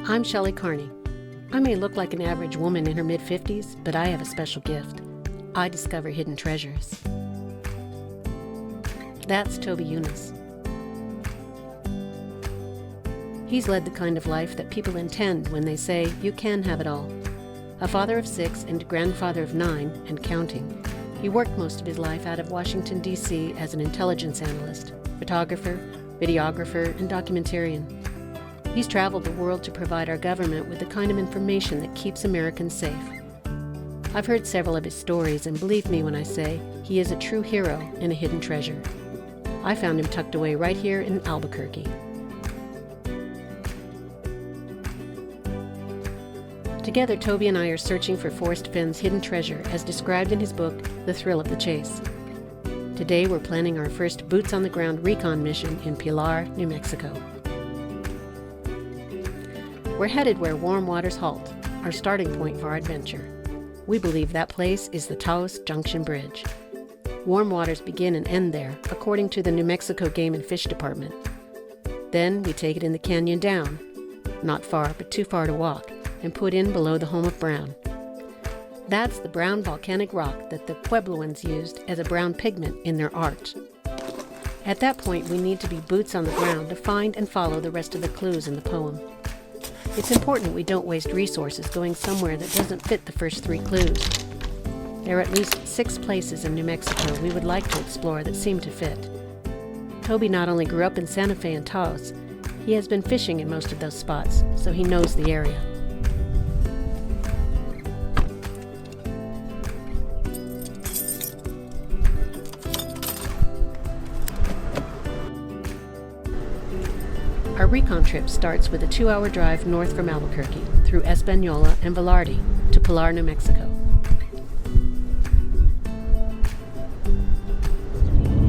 I'm Shelley Carney. I may look like an average woman in her mid-50s, but I have a special gift. I discover hidden treasures. That's Toby Eunice. He's led the kind of life that people intend when they say, you can have it all. A father of 6 and grandfather of 9 and counting, he worked most of his life out of Washington, D.C. as an intelligence analyst, photographer, videographer, and documentarian. He's traveled the world to provide our government with the kind of information that keeps Americans safe. I've heard several of his stories, and believe me when I say he is a true hero and a hidden treasure. I found him tucked away right here in Albuquerque. Together, Toby and I are searching for Forrest Fenn's hidden treasure as described in his book, The Thrill of the Chase. Today, we're planning our first boots-on-the-ground recon mission in Pilar, New Mexico. We're headed where warm waters halt, our starting point for our adventure. We believe that place is the Taos Junction Bridge. Warm waters begin and end there, according to the New Mexico Game and Fish Department. Then we take it in the canyon down, not far, but too far to walk, and put in below the home of brown. That's the brown volcanic rock that the Puebloans used as a brown pigment in their art. At that point, we need to be boots on the ground to find and follow the rest of the clues in the poem. It's important we don't waste resources going somewhere that doesn't fit the first 3 clues. There are at least 6 places in New Mexico we would like to explore that seem to fit. Toby not only grew up in Santa Fe and Taos, he has been fishing in most of those spots, so he knows the area. Our recon trip starts with a 2-hour drive north from Albuquerque through Espanola and Velarde to Pilar, New Mexico.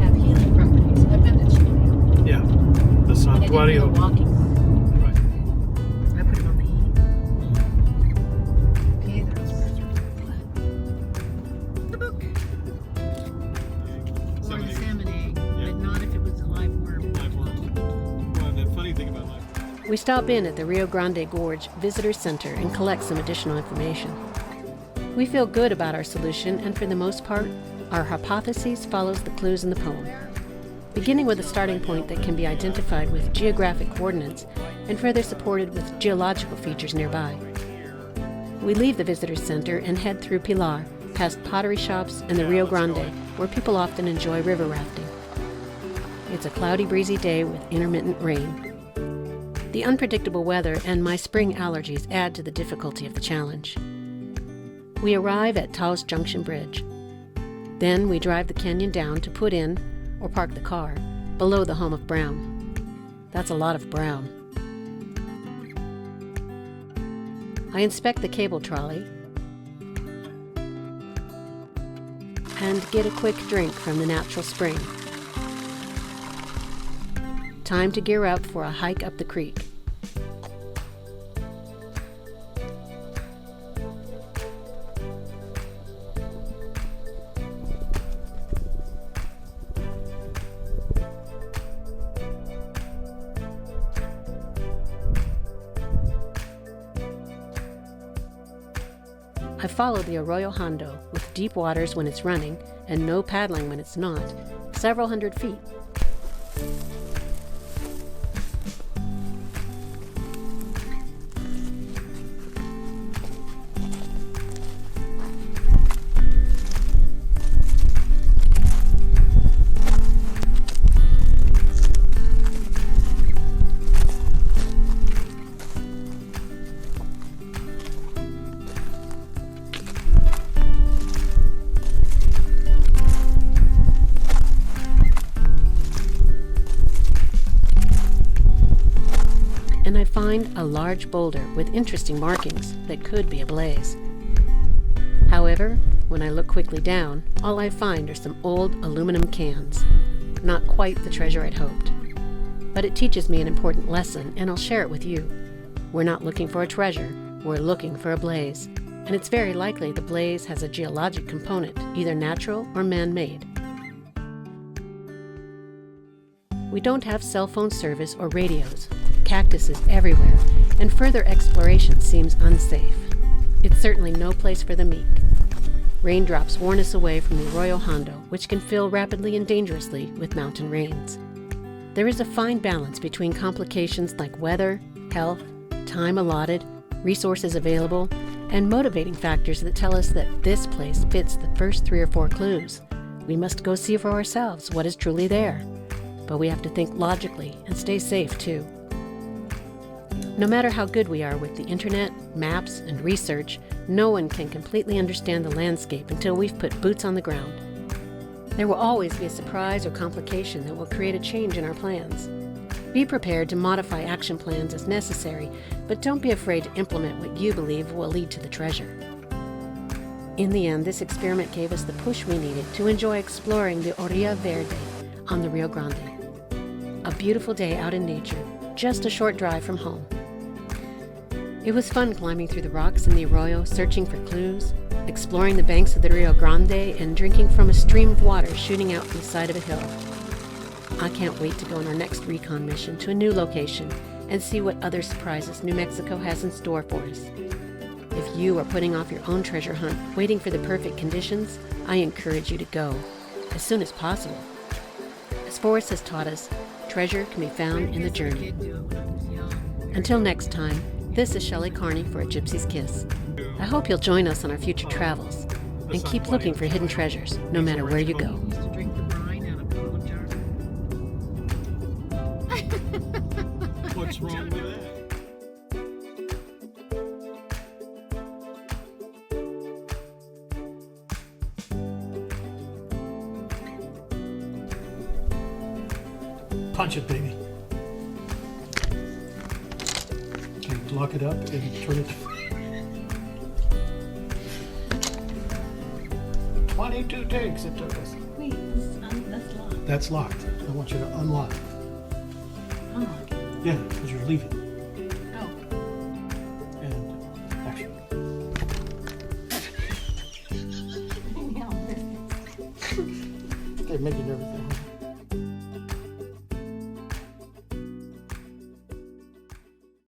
Have healing properties. I've been to Chile. Yeah, the santuario. Walking. Right. I put him on the heat. Okay, the book. Or the salmon egg, but not if it was a live worm. We stop in at the Rio Grande Gorge Visitor Center and collect some additional information. We feel good about our solution, and for the most part, our hypothesis follows the clues in the poem, beginning with a starting point that can be identified with geographic coordinates and further supported with geological features nearby. We leave the Visitor Center and head through Pilar, past pottery shops and the Rio Grande, where people often enjoy river rafting. It's a cloudy, breezy day with intermittent rain. The unpredictable weather and my spring allergies add to the difficulty of the challenge. We arrive at Taos Junction Bridge. Then we drive the canyon down to put in, or park the car, below the home of brown. That's a lot of brown. I inspect the cable trolley and get a quick drink from the natural spring. Time to gear up for a hike up the creek. I follow the Arroyo Hondo with deep waters when it's running and no paddling when it's not, several hundred feet. And I find a large boulder with interesting markings that could be ablaze. However, when I look quickly down, all I find are some old aluminum cans. Not quite the treasure I'd hoped. But it teaches me an important lesson, and I'll share it with you. We're not looking for a treasure, we're looking for a blaze. And it's very likely the blaze has a geologic component, either natural or man-made. We don't have cell phone service or radios. cactuses everywhere, and further exploration seems unsafe. It's certainly no place for the meek. Raindrops warn us away from the Arroyo Hondo, which can fill rapidly and dangerously with mountain rains. There is a fine balance between complications like weather, health, time allotted, resources available, and motivating factors that tell us that this place fits the first 3 or 4 clues. We must go see for ourselves what is truly there. But we have to think logically and stay safe too. No matter how good we are with the internet, maps, and research, no one can completely understand the landscape until we've put boots on the ground. There will always be a surprise or complication that will create a change in our plans. Be prepared to modify action plans as necessary, but don't be afraid to implement what you believe will lead to the treasure. In the end, this experiment gave us the push we needed to enjoy exploring the Orilla Verde on the Rio Grande. A beautiful day out in nature, just a short drive from home. It was fun climbing through the rocks in the arroyo, searching for clues, exploring the banks of the Rio Grande, and drinking from a stream of water shooting out from the side of a hill. I can't wait to go on our next recon mission to a new location and see what other surprises New Mexico has in store for us. If you are putting off your own treasure hunt, waiting for the perfect conditions, I encourage you to go as soon as possible. As Forrest has taught us, treasure can be found in the journey. Until next time, this is Shelley Carney for A Gypsy's Kiss. I hope you'll join us on our future travels and keep looking for hidden treasures, no matter where you go. What's wrong with that? Punch it, baby. Okay, lock it up and turn it. 22 takes it took us. Wait, that's locked. That's locked. I want you to unlock it. Unlock it. Yeah, because you're leaving. Oh. And action. Yeah. They're making everything.